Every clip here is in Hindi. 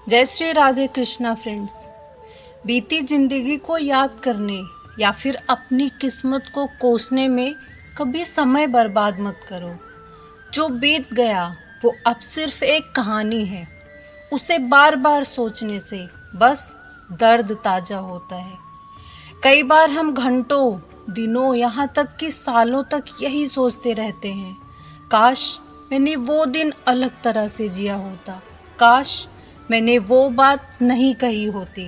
जय श्री राधे कृष्णा फ्रेंड्स। बीती जिंदगी को याद करने या फिर अपनी किस्मत को कोसने में कभी समय बर्बाद मत करो। जो बीत गया वो अब सिर्फ एक कहानी है। उसे बार बार सोचने से बस दर्द ताजा होता है। कई बार हम घंटों, दिनों, यहाँ तक कि सालों तक यही सोचते रहते हैं, काश मैंने वो दिन अलग तरह से जिया होता, काश मैंने वो बात नहीं कही होती।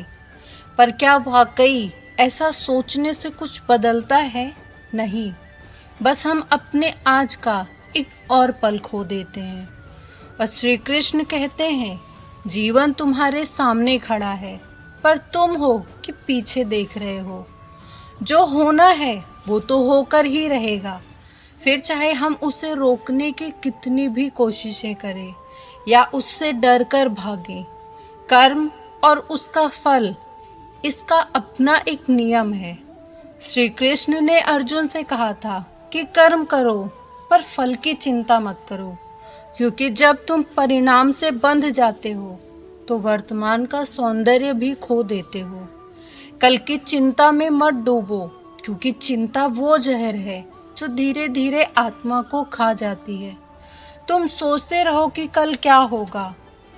पर क्या वाकई ऐसा सोचने से कुछ बदलता है? नहीं, बस हम अपने आज का एक और पल खो देते हैं। और श्री कृष्ण कहते हैं, जीवन तुम्हारे सामने खड़ा है, पर तुम हो कि पीछे देख रहे हो। जो होना है वो तो होकर ही रहेगा, फिर चाहे हम उसे रोकने की कितनी भी कोशिशें करें या उससे डर कर भागें। कर्म और उसका फल, इसका अपना एक नियम है। श्री कृष्ण ने अर्जुन से कहा था कि कर्म करो पर फल की चिंता मत करो, क्योंकि जब तुम परिणाम से बंध जाते हो तो वर्तमान का सौंदर्य भी खो देते हो। कल की चिंता में मत डूबो, क्योंकि चिंता वो जहर है जो धीरे धीरे आत्मा को खा जाती है। तुम सोचते रहो कि कल क्या होगा,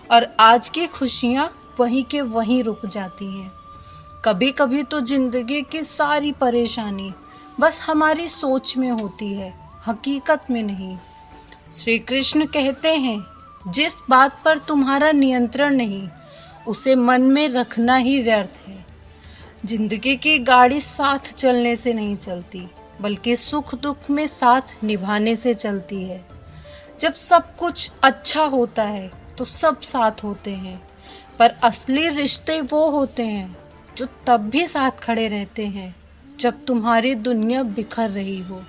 और आज की खुशियाँ वहीं के वहीं रुक जाती हैं। कभी कभी तो जिंदगी की सारी परेशानी बस हमारी सोच में होती है, हकीकत में नहीं। श्री कृष्ण कहते हैं, जिस बात पर तुम्हारा नियंत्रण नहीं, उसे मन में रखना ही व्यर्थ है। जिंदगी की गाड़ी साथ चलने से नहीं चलती, बल्कि सुख दुख में साथ निभाने से चलती है। जब सब कुछ अच्छा होता है तो सब साथ होते हैं, पर असली रिश्ते वो होते हैं जो तब भी साथ खड़े रहते हैं जब तुम्हारी दुनिया बिखर रही हो।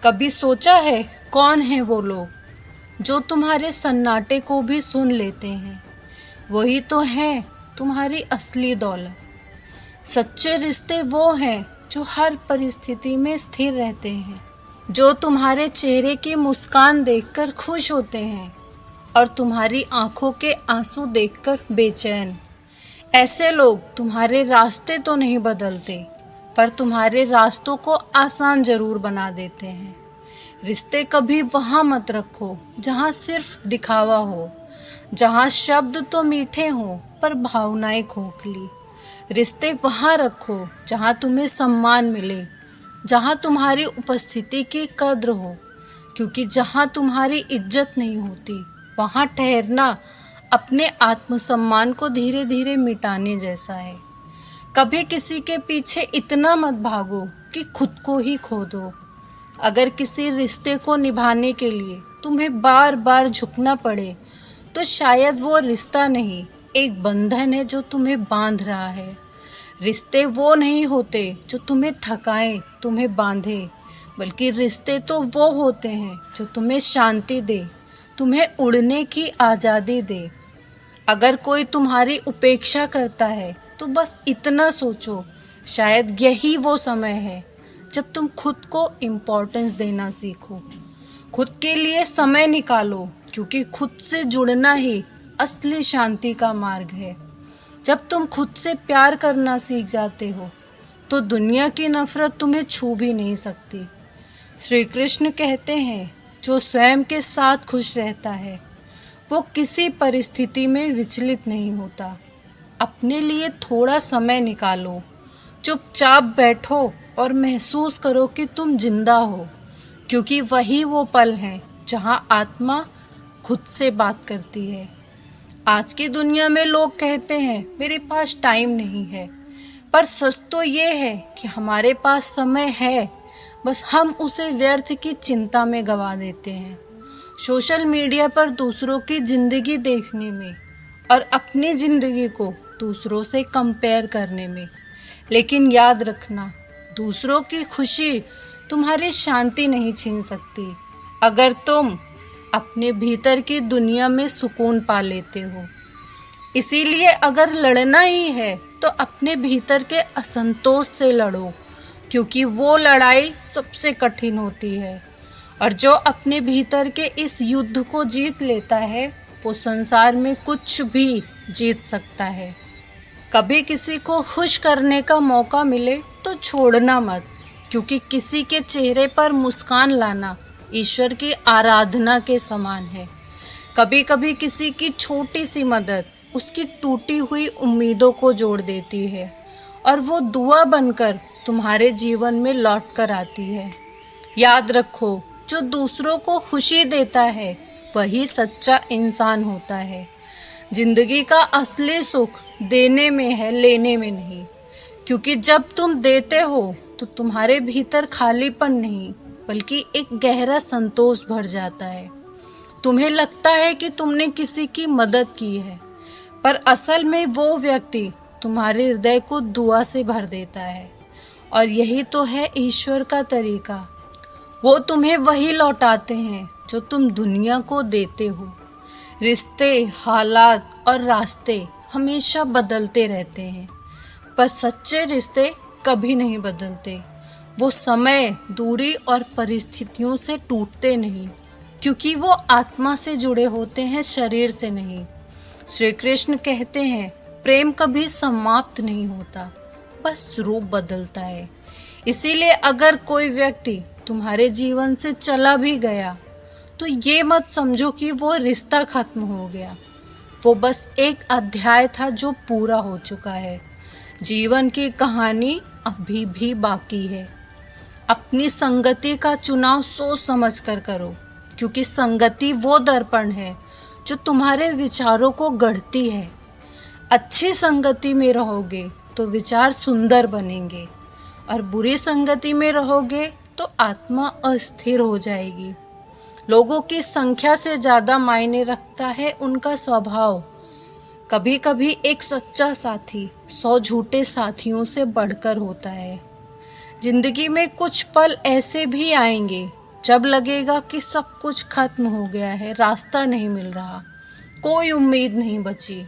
कभी सोचा है कौन है वो लोग जो तुम्हारे सन्नाटे को भी सुन लेते हैं? वही तो है तुम्हारी असली दौलत। सच्चे रिश्ते वो हैं जो हर परिस्थिति में स्थिर रहते हैं, जो तुम्हारे चेहरे की मुस्कान देखकर खुश होते हैं और तुम्हारी आंखों के आंसू देखकर बेचैन। ऐसे लोग तुम्हारे रास्ते तो नहीं बदलते, पर तुम्हारे रास्तों को आसान जरूर बना देते हैं। रिश्ते कभी वहाँ मत रखो जहाँ सिर्फ दिखावा हो, जहाँ शब्द तो मीठे हों पर भावनाएं खोखली। रिश्ते वहाँ रखो जहाँ तुम्हें सम्मान मिले, जहाँ तुम्हारी उपस्थिति की कद्र हो, क्योंकि जहाँ तुम्हारी इज्जत नहीं होती वहाँ ठहरना अपने आत्मसम्मान को धीरे धीरे मिटाने जैसा है। कभी किसी के पीछे इतना मत भागो कि खुद को ही खो दो। अगर किसी रिश्ते को निभाने के लिए तुम्हें बार बार झुकना पड़े, तो शायद वो रिश्ता नहीं, एक बंधन है जो तुम्हें बांध रहा है। रिश्ते वो नहीं होते जो तुम्हें थकाएं, तुम्हें बांधे, बल्कि रिश्ते तो वो होते हैं जो तुम्हें शांति दे, तुम्हें उड़ने की आज़ादी दे। अगर कोई तुम्हारी उपेक्षा करता है तो बस इतना सोचो, शायद यही वो समय है जब तुम खुद को इम्पोर्टेंस देना सीखो। खुद के लिए समय निकालो, क्योंकि खुद से जुड़ना ही असली शांति का मार्ग है। जब तुम खुद से प्यार करना सीख जाते हो तो दुनिया की नफरत तुम्हें छू भी नहीं सकती। श्री कृष्ण कहते हैं, जो स्वयं के साथ खुश रहता है वो किसी परिस्थिति में विचलित नहीं होता। अपने लिए थोड़ा समय निकालो, चुपचाप बैठो और महसूस करो कि तुम जिंदा हो, क्योंकि वही वो पल है जहां आत्मा खुद से बात करती है। आज की दुनिया में लोग कहते हैं मेरे पास टाइम नहीं है, पर सच तो ये है कि हमारे पास समय है, बस हम उसे व्यर्थ की चिंता में गवा देते हैं। सोशल मीडिया पर दूसरों की जिंदगी देखने में और अपनी जिंदगी को दूसरों से कंपेयर करने में। लेकिन याद रखना, दूसरों की खुशी तुम्हारी शांति नहीं छीन सकती, अगर तुम अपने भीतर की दुनिया में सुकून पा लेते हो। इसीलिए अगर लड़ना ही है तो अपने भीतर के असंतोष से लड़ो, क्योंकि वो लड़ाई सबसे कठिन होती है। और जो अपने भीतर के इस युद्ध को जीत लेता है वो संसार में कुछ भी जीत सकता है। कभी किसी को खुश करने का मौका मिले तो छोड़ना मत, क्योंकि किसी के चेहरे पर मुस्कान लाना ईश्वर की आराधना के समान है। कभी कभी किसी की छोटी सी मदद उसकी टूटी हुई उम्मीदों को जोड़ देती है और वो दुआ बनकर तुम्हारे जीवन में लौट कर आती है। याद रखो, जो दूसरों को खुशी देता है वही सच्चा इंसान होता है। जिंदगी का असली सुख देने में है, लेने में नहीं। क्योंकि जब तुम देते हो तो तुम्हारे भीतर खालीपन नहीं बल्कि एक गहरा संतोष भर जाता है। तुम्हें लगता है कि तुमने किसी की मदद की है, पर असल में वो व्यक्ति तुम्हारे हृदय को दुआ से भर देता है। और यही तो है ईश्वर का तरीका। वो तुम्हें वही लौटाते हैं जो तुम दुनिया को देते हो। रिश्ते, हालात और रास्ते हमेशा बदलते रहते हैं, पर सच्चे रिश्ते कभी नहीं बदलते। वो समय, दूरी और परिस्थितियों से टूटते नहीं, क्योंकि वो आत्मा से जुड़े होते हैं, शरीर से नहीं। श्री कृष्ण कहते हैं, प्रेम कभी समाप्त नहीं होता, बस रूप बदलता है। इसीलिए अगर कोई व्यक्ति तुम्हारे जीवन से चला भी गया तो ये मत समझो कि वो रिश्ता खत्म हो गया। वो बस एक अध्याय था जो पूरा हो चुका है। जीवन की कहानी अभी भी बाकी है। अपनी संगति का चुनाव सोच समझ कर करो, क्योंकि संगति वो दर्पण है जो तुम्हारे विचारों को गढ़ती है। अच्छी संगति में रहोगे तो विचार सुंदर बनेंगे, और बुरी संगति में रहोगे तो आत्मा अस्थिर हो जाएगी। लोगों की संख्या से ज़्यादा मायने रखता है उनका स्वभाव। कभी कभी एक सच्चा साथी 100 झूठे साथियों से बढ़कर होता है। जिंदगी में कुछ पल ऐसे भी आएंगे जब लगेगा कि सब कुछ खत्म हो गया है, रास्ता नहीं मिल रहा, कोई उम्मीद नहीं बची।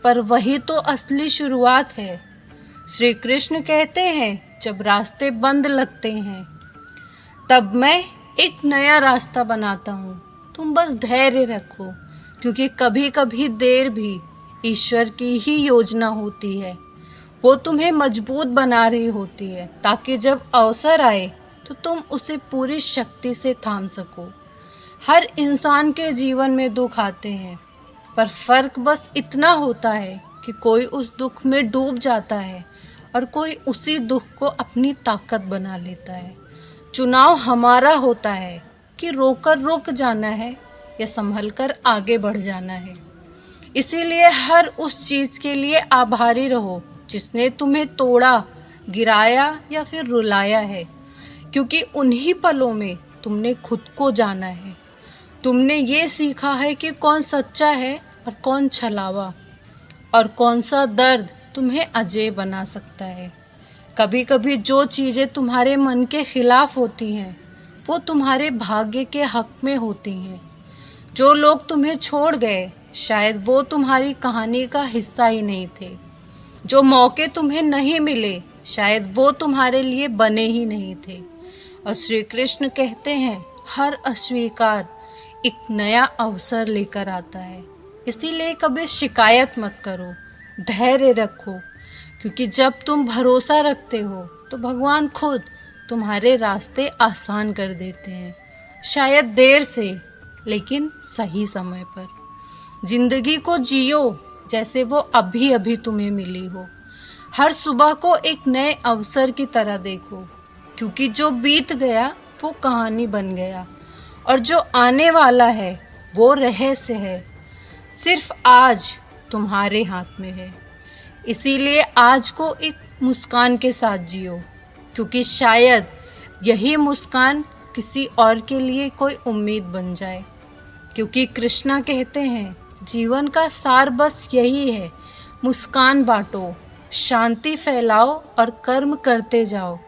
पर वही तो असली शुरुआत है। श्री कृष्ण कहते हैं, जब रास्ते बंद लगते हैं तब मैं एक नया रास्ता बनाता हूँ। तुम बस धैर्य रखो, क्योंकि कभी कभी देर भी ईश्वर की ही योजना होती है। वो तुम्हें मजबूत बना रही होती है, ताकि जब अवसर आए तो तुम उसे पूरी शक्ति से थाम सको। हर इंसान के जीवन में दुख आते हैं, पर फर्क बस इतना होता है कि कोई उस दुख में डूब जाता है और कोई उसी दुख को अपनी ताकत बना लेता है। चुनाव हमारा होता है कि रोकर रुक जाना है या संभल कर आगे बढ़ जाना है। इसीलिए हर उस चीज़ के लिए आभारी रहो जिसने तुम्हें तोड़ा, गिराया या फिर रुलाया है, क्योंकि उन्हीं पलों में तुमने खुद को जाना है। तुमने ये सीखा है कि कौन सच्चा है और कौन छलावा, और कौन सा दर्द तुम्हें अजय बना सकता है। कभी कभी जो चीज़ें तुम्हारे मन के खिलाफ होती हैं वो तुम्हारे भाग्य के हक में होती हैं। जो लोग तुम्हें छोड़ गए शायद वो तुम्हारी कहानी का हिस्सा ही नहीं थे। जो मौके तुम्हें नहीं मिले शायद वो तुम्हारे लिए बने ही नहीं थे। और श्री कृष्ण कहते हैं, हर अस्वीकार एक नया अवसर लेकर आता है। इसीलिए कभी शिकायत मत करो, धैर्य रखो, क्योंकि जब तुम भरोसा रखते हो तो भगवान खुद तुम्हारे रास्ते आसान कर देते हैं। शायद देर से, लेकिन सही समय पर। जिंदगी को जियो जैसे वो अभी अभी तुम्हें मिली हो। हर सुबह को एक नए अवसर की तरह देखो, क्योंकि जो बीत गया वो कहानी बन गया, और जो आने वाला है वो रहस्य है। सिर्फ आज तुम्हारे हाथ में है। इसीलिए आज को एक मुस्कान के साथ जियो, क्योंकि शायद यही मुस्कान किसी और के लिए कोई उम्मीद बन जाए। क्योंकि कृष्णा कहते हैं, जीवन का सार बस यही है, मुस्कान बांटो, शांति फैलाओ और कर्म करते जाओ।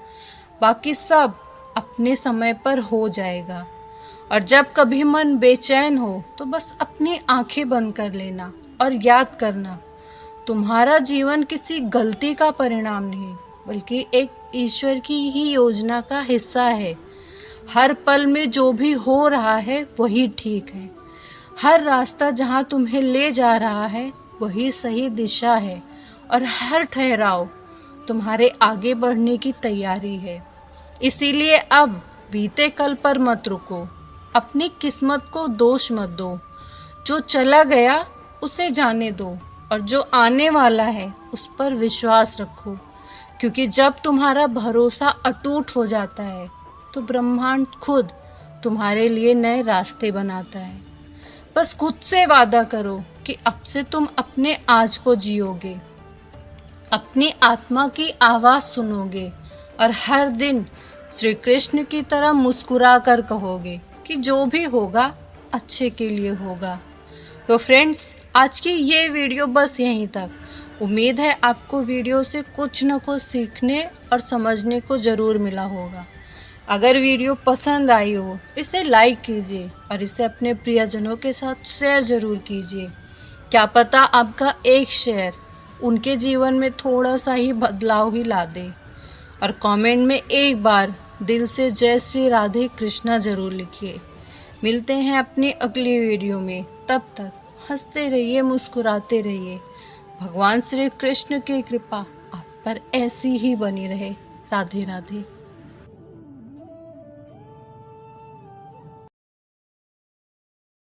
बाकी सब अपने समय पर हो जाएगा। और जब कभी मन बेचैन हो तो बस अपनी आंखें बंद कर लेना और याद करना, तुम्हारा जीवन किसी गलती का परिणाम नहीं बल्कि एक ईश्वर की ही योजना का हिस्सा है। हर पल में जो भी हो रहा है वही ठीक है। हर रास्ता जहाँ तुम्हें ले जा रहा है वही सही दिशा है, और हर ठहराव तुम्हारे आगे बढ़ने की तैयारी है। इसीलिए अब बीते कल पर मत रुको, अपनी किस्मत को दोष मत दो। जो चला गया उसे जाने दो, और जो आने वाला है उस पर विश्वास रखो, क्योंकि जब तुम्हारा भरोसा अटूट हो जाता है तो ब्रह्मांड खुद तुम्हारे लिए नए रास्ते बनाता है। बस खुद से वादा करो कि अब से तुम अपने आज को जियोगे, अपनी आत्मा की आवाज़ सुनोगे, और हर दिन श्री कृष्ण की तरह मुस्कुरा कर कहोगे कि जो भी होगा अच्छे के लिए होगा। तो फ्रेंड्स, आज की ये वीडियो बस यहीं तक। उम्मीद है आपको वीडियो से कुछ न कुछ सीखने और समझने को ज़रूर मिला होगा। अगर वीडियो पसंद आई हो इसे लाइक कीजिए और इसे अपने प्रियजनों के साथ शेयर ज़रूर कीजिए। क्या पता आपका एक शेयर उनके जीवन में थोड़ा सा ही बदलाव ही ला दे। और कमेंट में एक बार दिल से जय श्री राधे कृष्णा ज़रूर लिखिए। मिलते हैं अपनी अगली वीडियो में, तब तक हंसते रहिए, मुस्कुराते रहिए। भगवान श्री कृष्ण की कृपा आप पर ऐसी ही बनी रहे। राधे राधे।